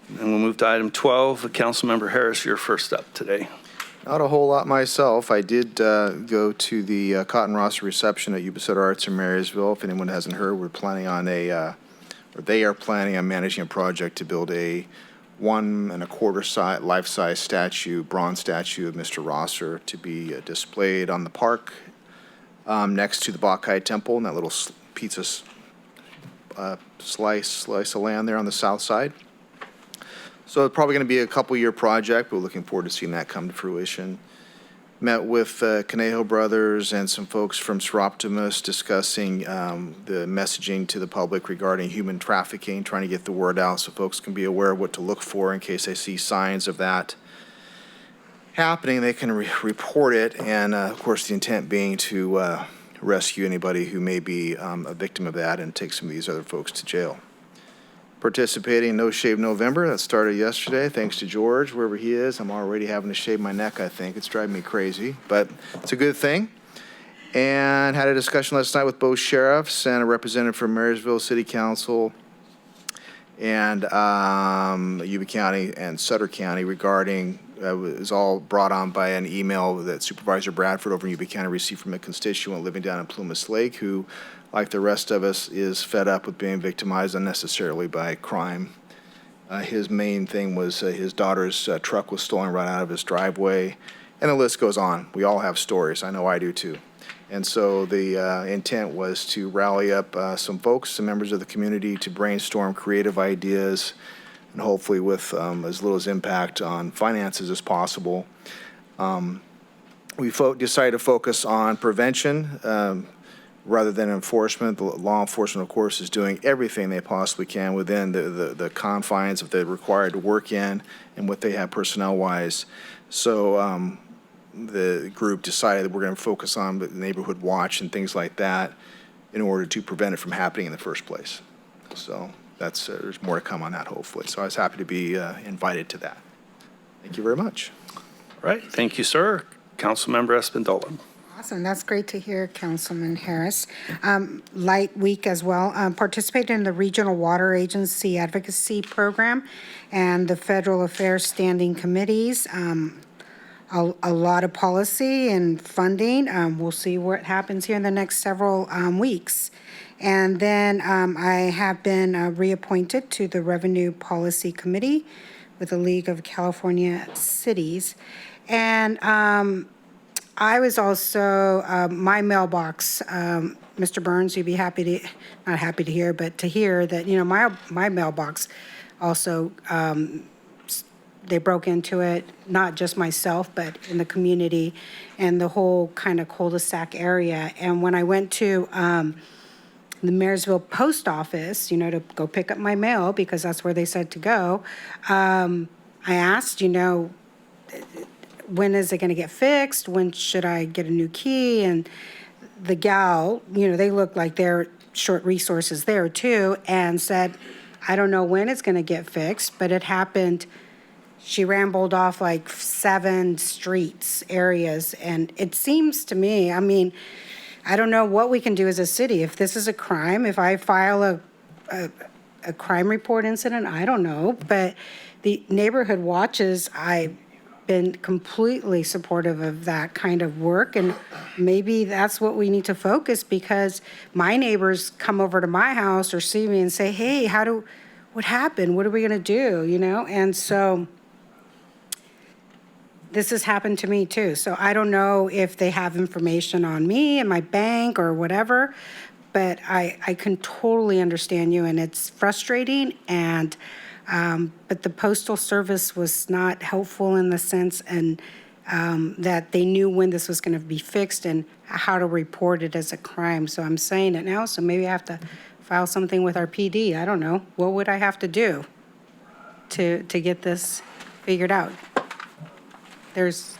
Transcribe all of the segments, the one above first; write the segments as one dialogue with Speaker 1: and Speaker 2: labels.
Speaker 1: And we'll move to item 12. Councilmember Harris, you're first up today.
Speaker 2: Not a whole lot myself. I did go to the cotton roster reception at Yuba City Arts in Marysville. If anyone hasn't heard, we're planning on they are planning on managing a project to build a 1 1/4 life-size statue, bronze statue of Mr. Rosser to be displayed on the park next to the Bacchae Temple in that little pizza slice of land there on the south side. So it's probably going to be a couple-year project. We're looking forward to seeing that come to fruition. Met with Conejo Brothers and some folks from Seroptimus discussing the messaging to the public regarding human trafficking, trying to get the word out so folks can be aware of what to look for in case they see signs of that happening. They can report it, and of course the intent being to rescue anybody who may be a victim of that and take some of these other folks to jail. Participating in No Shave November, that started yesterday, thanks to George, wherever he is. I'm already having to shave my neck, I think. It's driving me crazy, but it's a good thing. And had a discussion last night with both sheriffs and a representative from Marysville City Council and Yuba County and Sutter County regarding, it was all brought on by an email that Supervisor Bradford over in Yuba County received from a constituent living down in Plumas Lake who, like the rest of us, is fed up with being victimized unnecessarily by crime. His main thing was his daughter's truck was stolen right out of his driveway, and the list goes on. We all have stories. I know I do too. And so the intent was to rally up some folks, some members of the community, to brainstorm creative ideas, and hopefully with as little as impact on finances as possible. We decided to focus on prevention rather than enforcement. The law enforcement, of course, is doing everything they possibly can within the confines of the required to work in and what they have personnel-wise. So the group decided that we're going to focus on the neighborhood watch and things like that in order to prevent it from happening in the first place. So that's there's more to come on that, hopefully. So I was happy to be invited to that. Thank you very much.
Speaker 1: All right. Thank you, sir. Councilmember Espindola.
Speaker 3: Awesome. That's great to hear, Councilman Harris. Light week as well. Participated in the Regional Water Agency Advocacy Program and the Federal Affairs Standing Committees. A lot of policy and funding. We'll see what happens here in the next several weeks. And then I have been reappointed to the Revenue Policy Committee with the League of California Cities. And I was also, my mailbox, Mr. Burns, you'd be happy to, not happy to hear, but to hear that, you know, my mailbox also, they broke into it, not just myself, but in the community and the whole kind of cul-de-sac area. And when I went to the Marysville post office, you know, to go pick up my mail, because that's where they said to go, I asked, you know, when is it going to get fixed? When should I get a new key? And the gal, you know, they look like they're short resources there too, and said, I don't know when it's going to get fixed, but it happened. She rambled off like 7 streets, areas, and it seems to me, I mean, I don't know what we can do as a city. If this is a crime, if I file a crime report incident, I don't know, but the neighborhood watches, I've been completely supportive of that kind of work, and maybe that's what we need to focus, because my neighbors come over to my house or see me and say, hey, what happened? What are we gonna do, you know? And so this has happened to me too. So I don't know if they have information on me and my bank or whatever, but I can totally understand you, and it's frustrating. And but the Postal Service was not helpful in the sense and that they knew when this was going to be fixed and how to report it as a crime. So I'm saying it now, so maybe I have to file something with our PD. I don't know. What would I have to do to get this figured out? There's...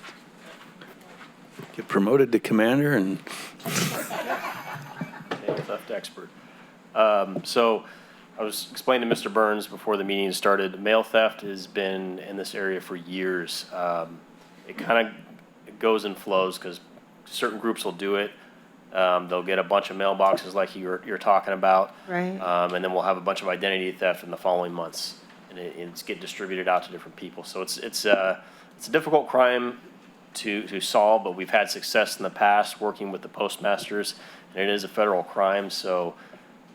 Speaker 1: Get promoted to commander and...
Speaker 4: Theft expert. So I was explaining to Mr. Burns before the meeting started, mail theft has been in this area for years. It kind of goes and flows because certain groups will do it. They'll get a bunch of mailboxes like you're talking about.
Speaker 3: Right.
Speaker 4: And then we'll have a bunch of identity theft in the following months. and it's getting distributed out to different people. So it's a difficult crime to solve, but we've had success in the past working with the postmasters, and it is a federal crime. So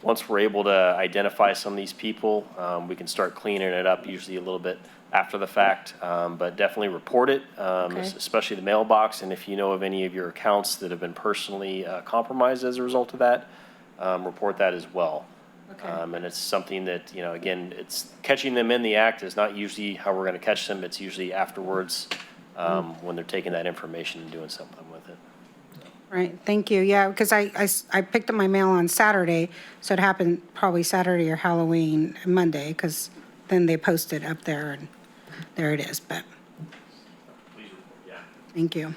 Speaker 4: once we're able to identify some of these people, we can start cleaning it up, usually a little bit after the fact, but definitely report it, especially the mailbox. And if you know of any of your accounts that have been personally compromised as a result of that, report that as well. And it's something that, you know, again, it's catching them in the act is not usually how we're going to catch them. It's usually afterwards when they're taking that information and doing something with it.
Speaker 3: Right, thank you. Yeah, because I picked up my mail on Saturday, so it happened probably Saturday or Halloween, Monday, because then they posted up there, and there it is, but
Speaker 4: Please report, yeah.
Speaker 3: thank you.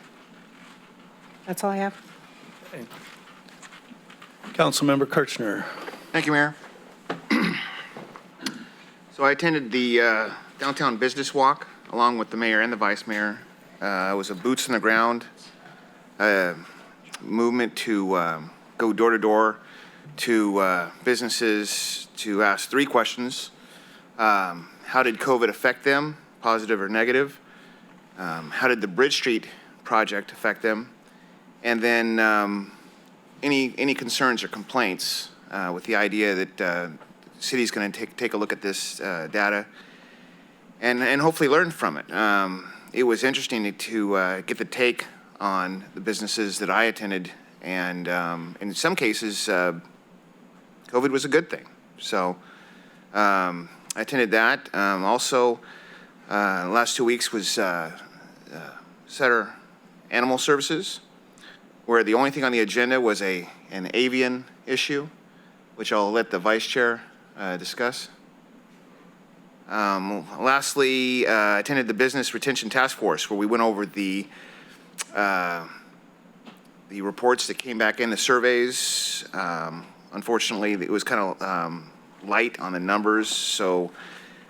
Speaker 3: That's all I have.
Speaker 1: Councilmember Kirchner.
Speaker 5: Thank you, Mayor. So I attended the downtown business walk along with the mayor and the vice mayor. It was a boots on the ground movement to go door to door to businesses to ask 3 questions. How did COVID affect them, positive or negative? How did the Bridge Street project affect them? And then any concerns or complaints with the idea that the city's going to take a look at this data and hopefully learn from it. It was interesting to get the take on the businesses that I attended, and in some cases, COVID was a good thing. So I attended that. Also, last 2 weeks was Sutter Animal Services, where the only thing on the agenda was an avian issue, which I'll let the vice chair discuss. Lastly, attended the Business Retention Task Force, where we went over the reports that came back in, the surveys. Unfortunately, it was kind of light on the numbers. So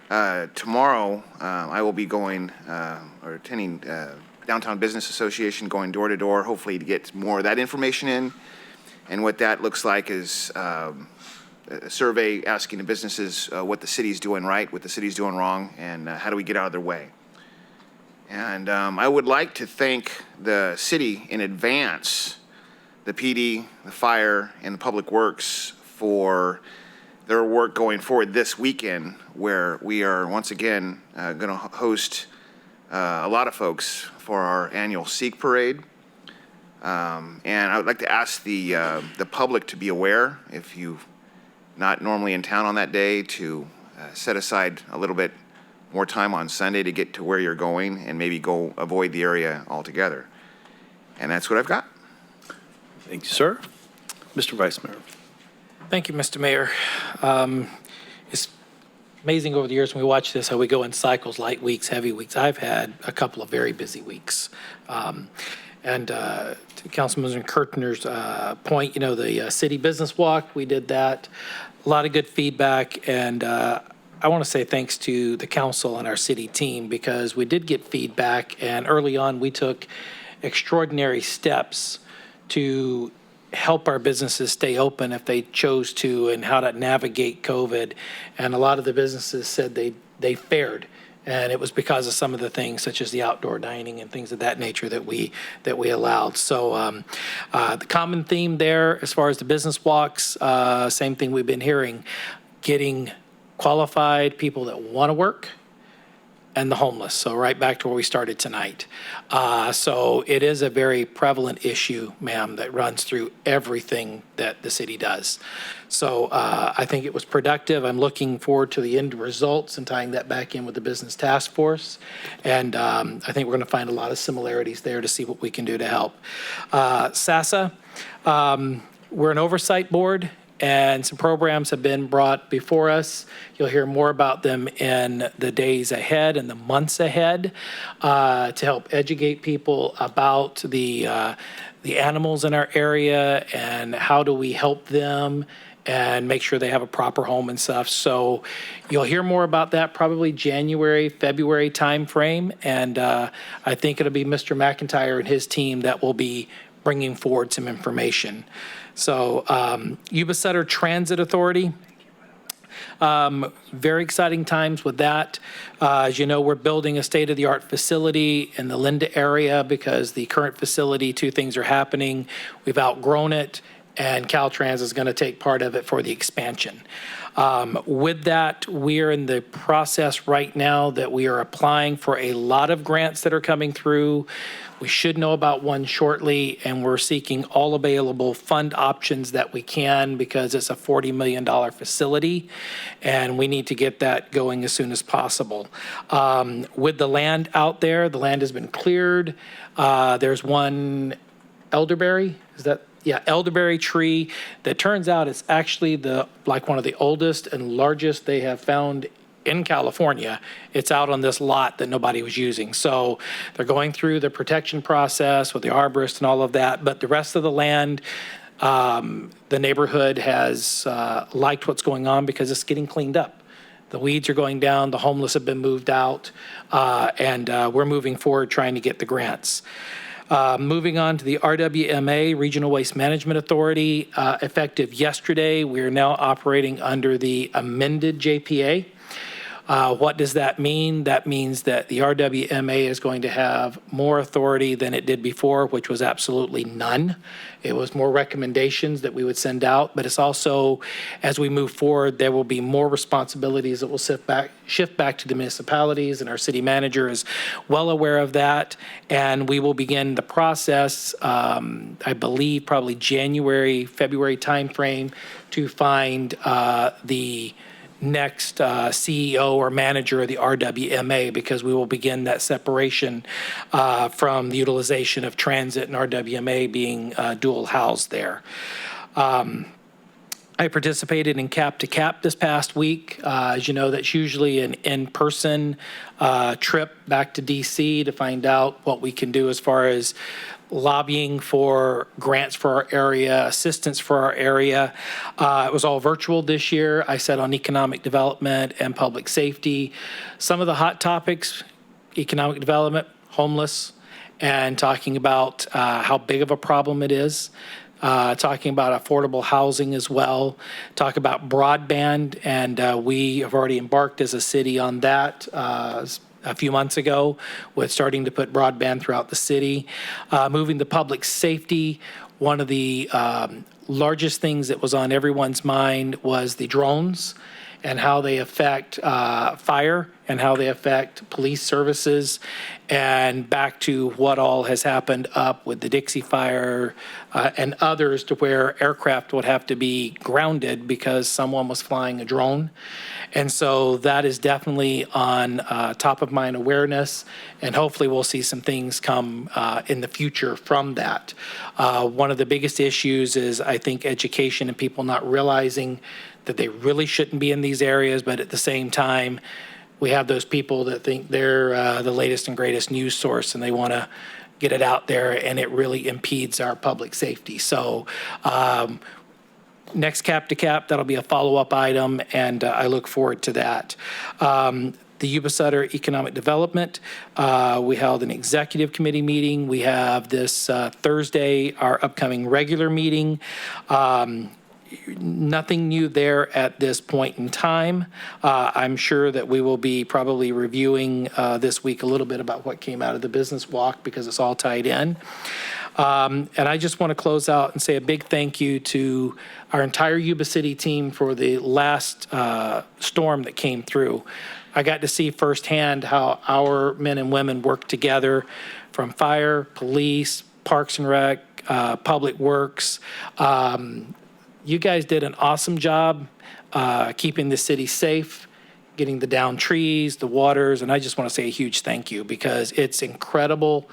Speaker 5: tomorrow, I will be going or attending Downtown Business Association, going door to door, hopefully to get more of that information in. And what that looks like is a survey asking the businesses what the city's doing right, what the city's doing wrong, and how do we get out of their way. And I would like to thank the city in advance, the PD, the fire, and the Public Works for their work going forward this weekend, where we are once again going to host a lot of folks for our annual Sikh Parade. And I would like to ask the public to be aware, if you're not normally in town on that day, to set aside a little bit more time on Sunday to get to where you're going and maybe go avoid the area altogether. And that's what I've got.
Speaker 1: Thank you, sir. Mr. Vice Mayor.
Speaker 6: Thank you, Mr. Mayor. It's amazing over the years when we watch this, how we go in cycles, light weeks, heavy weeks. I've had a couple of very busy weeks. And to Councilman Kirtner's point, you know, the city business walk, we did that. A lot of good feedback. And I want to say thanks to the council and our city team, because we did get feedback. And early on, we took extraordinary steps to help our businesses stay open if they chose to, and how to navigate COVID. And a lot of the businesses said they fared. And it was because of some of the things, such as the outdoor dining and things of that nature, that we allowed. So the common theme there, as far as the business walks, same thing we've been hearing, getting qualified people that want to work, and the homeless. So right back to where we started tonight. So it is a very prevalent issue, ma'am, that runs through everything that the city does. So I think it was productive. I'm looking forward to the end results and tying that back in with the business task force. And I think we're going to find a lot of similarities there to see what we can do to help. SASA, we're an oversight board, and some programs have been brought before us. You'll hear more about them in the days ahead and the months ahead to help educate people about the animals in our area and how do we help them and make sure they have a proper home and stuff. So you'll hear more about that probably January, February timeframe. And I think it'll be Mr. McIntyre and his team that will be bringing forward some information. So Yuba City Transit Authority, Very exciting times with that. As you know, we're building a state-of-the-art facility in the Linda area because the current facility, two things are happening. We've outgrown it, and Caltrans is going to take part of it for the expansion. With that, we're in the process right now that we are applying for a lot of grants that are coming through. We should know about one shortly, and we're seeking all available fund options that we can because it's a $40 million facility, and we need to get that going as soon as possible. With the land out there, the land has been cleared. There's one elderberry, is that? Yeah, elderberry tree that turns out it's actually one of the oldest and largest they have found in California. It's out on this lot that nobody was using. So they're going through the protection process with the arborist and all of that. But the rest of the land, the neighborhood has liked what's going on because it's getting cleaned up. The weeds are going down, the homeless have been moved out, and we're moving forward trying to get the grants. Moving on to the RWMA, Regional Waste Management Authority, effective yesterday, we are now operating under the amended JPA. What does that mean? That means that the RWMA is going to have more authority than it did before, which was absolutely none. It was more recommendations that we would send out, but it's also, as we move forward, there will be more responsibilities that will shift back to the municipalities, and our city manager is well aware of that. And we will begin the process, I believe, probably January, February timeframe to find the next CEO or manager of the RWMA, because we will begin that separation from the utilization of transit and RWMA being dual housed there. I participated in Cap to Cap this past week. As you know, that's usually an in-person trip back to DC to find out what we can do as far as lobbying for grants for our area, assistance for our area. It was all virtual this year. I sat on economic development and public safety. Some of the hot topics, economic development, homeless, and talking about how big of a problem it is. Talking about affordable housing as well, talk about broadband, and we have already embarked as a city on that a few months ago with starting to put broadband throughout the city. Moving to public safety, one of the largest things that was on everyone's mind was the drones and how they affect fire and how they affect police services, and back to what all has happened up with the Dixie Fire and others, to where aircraft would have to be grounded because someone was flying a drone. And so that is definitely on top of mind awareness, and hopefully we'll see some things come in the future from that. One of the biggest issues is, I think, education and people not realizing that they really shouldn't be in these areas, but at the same time, we have those people that think they're the latest and greatest news source, and they want to get it out there, and it really impedes our public safety. So next Cap to Cap, that'll be a follow-up item, and I look forward to that. The Yuba Sutter Economic Development, we held an executive committee meeting. We have this Thursday, our upcoming regular meeting. Nothing new there at this point in time. I'm sure that we will be probably reviewing this week a little bit about what came out of the business walk, because it's all tied in. And I just want to close out and say a big thank you to our entire Yuba City team for the last storm that came through. I got to see firsthand how our men and women work together, from fire, police, Parks and Rec, Public Works. You guys did an awesome job keeping the city safe, getting the downed trees, the waters, and I just want to say a huge thank you, because it's incredible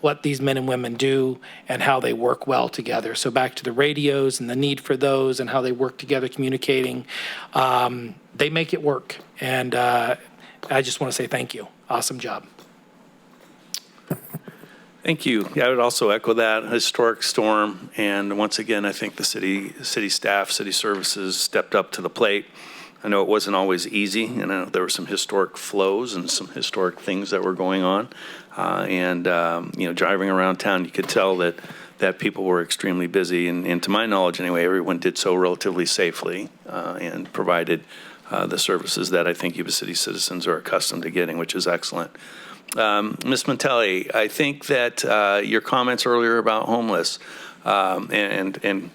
Speaker 6: what these men and women do and how they work well together. So back to the radios and the need for those and how they work together communicating, they make it work. And I just want to say thank you. Awesome job.
Speaker 1: Thank you. Yeah, I would also echo that. Historic storm, and once again, I think the city staff, city services stepped up to the plate. I know it wasn't always easy, and I know there were some historic flows and some historic things that were going on. Driving around town, you could tell that that people were extremely busy. And to my knowledge, anyway, everyone did so relatively safely and provided the services that I think Yuba City citizens are accustomed to getting, which is excellent. Ms. Mantelli, I think that your comments earlier about homeless and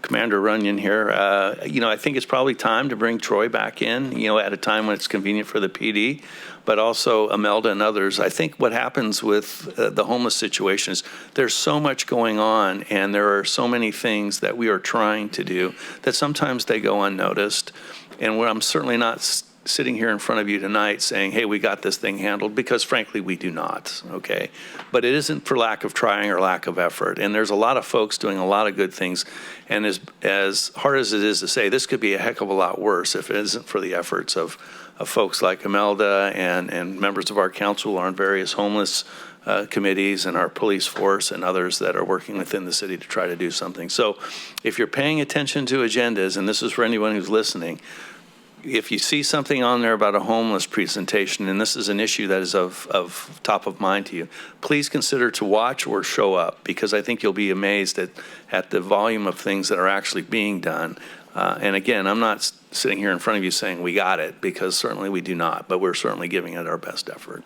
Speaker 1: Commander Runyon here, I think it's probably time to bring Troy back in, at a time when it's convenient for the PD, but also Imelda and others. I think what happens with the homeless situation is there's so much going on, and there are so many things that we are trying to do that sometimes they go unnoticed. And I'm certainly not sitting here in front of you tonight saying, hey, we got this thing handled, because frankly, we do not, okay? But it isn't for lack of trying or lack of effort. And there's a lot of folks doing a lot of good things. And as hard as it is to say, this could be a heck of a lot worse if it isn't for the efforts of folks like Imelda and members of our council on various homeless committees and our police force and others that are working within the city to try to do something. So if you're paying attention to agendas, and this is for anyone who's listening, if you see something on there about a homeless presentation, and this is an issue that is of top of mind to you, please consider to watch or show up, because I think you'll be amazed at the volume of things that are actually being done. And again, I'm not sitting here in front of you saying we got it, because certainly we do not, but we're certainly giving it our best effort.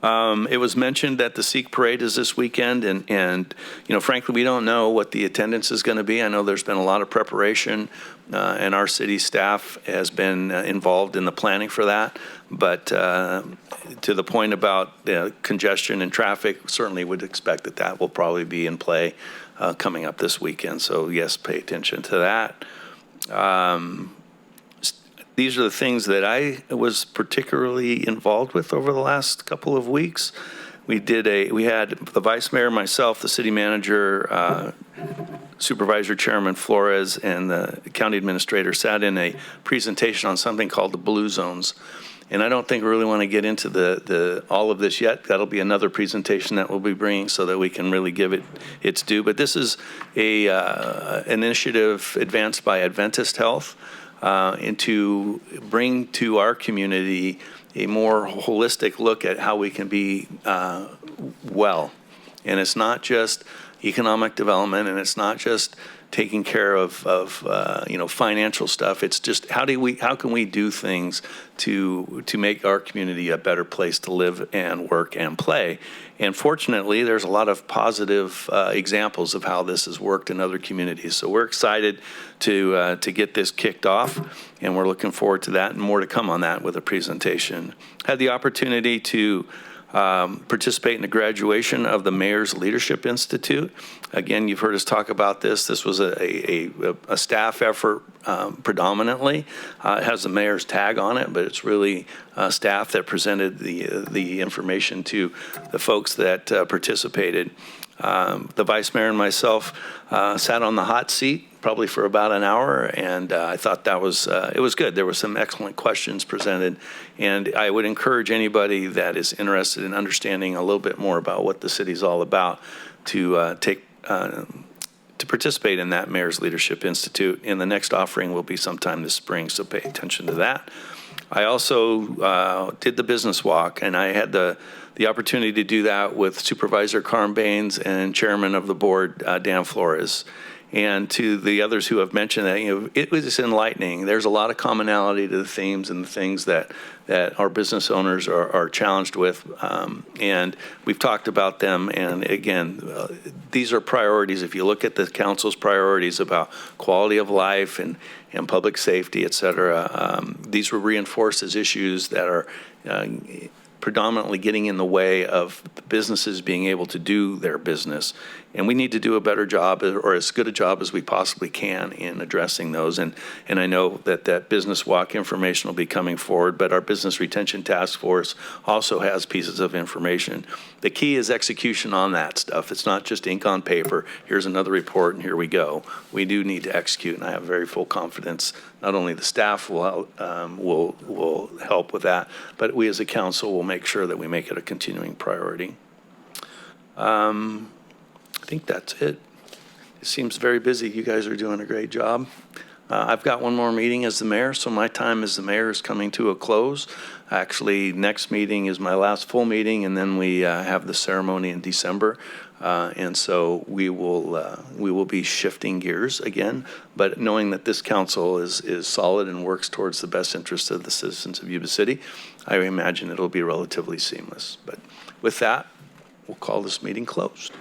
Speaker 1: It was mentioned that the Sikh Parade is this weekend, and frankly, we don't know what the attendance is going to be. I know there's been a lot of preparation, and our city staff has been involved in the planning for that. But to the point about congestion and traffic, certainly would expect that will probably be in play coming up this weekend. So yes, pay attention to that. These are the things that I was particularly involved with over the last couple of weeks. We had the vice mayor, myself, the city manager, Supervisor Chairman Flores, and the county administrator sat in a presentation on something called the Blue Zones. And I don't think we really want to get into all of this yet. That'll be another presentation that we'll be bringing so that we can really give it its due. But this is an initiative advanced by Adventist Health, and to bring to our community a more holistic look at how we can be well. And it's not just economic development, and it's not just taking care of financial stuff. It's just how can we do things to make our community a better place to live and work and play. And fortunately, there's a lot of positive examples of how this has worked in other communities. So we're excited to get this kicked off, and we're looking forward to that, and more to come on that with a presentation. Had the opportunity to participate in the graduation of the Mayor's Leadership Institute. Again, you've heard us talk about this. This was a staff effort predominantly. It has the mayor's tag on it, but it's really staff that presented the information to the folks that participated. The vice mayor and myself sat on the hot seat probably for about an hour, and I thought that was it was good. There were some excellent questions presented, and I would encourage anybody that is interested in understanding a little bit more about what the city's all about to participate in that Mayor's Leadership Institute. And the next offering will be sometime this spring, so pay attention to that. I also did the business walk, and I had the opportunity to do that with Supervisor Carm Baines and Chairman of the Board, Dan Flores. And to the others who have mentioned that, it was enlightening. There's a lot of commonality to the themes and the things that our business owners are challenged with. And we've talked about them. And again, these are priorities. If you look at the council's priorities about quality of life and public safety, et cetera, these were reinforced as issues that are predominantly getting in the way of businesses being able to do their business. And we need to do a better job, or as good a job as we possibly can, in addressing those. And I know that business walk information will be coming forward, but our business retention task force also has pieces of information. The key is execution on that stuff. It's not just ink on paper. Here's another report, and here we go. We do need to execute, and I have very full confidence. Not only the staff will help with that, but we as a council will make sure that we make it a continuing priority. I think that's it. It seems very busy. You guys are doing a great job. I've got one more meeting as the mayor, so my time as the mayor is coming to a close. Actually, next meeting is my last full meeting, and then we have the ceremony in December. And so we will be shifting gears again, but knowing that this council is solid and works towards the best interest of the citizens of Yuba City, I imagine it'll be relatively seamless. But with that, we'll call this meeting closed.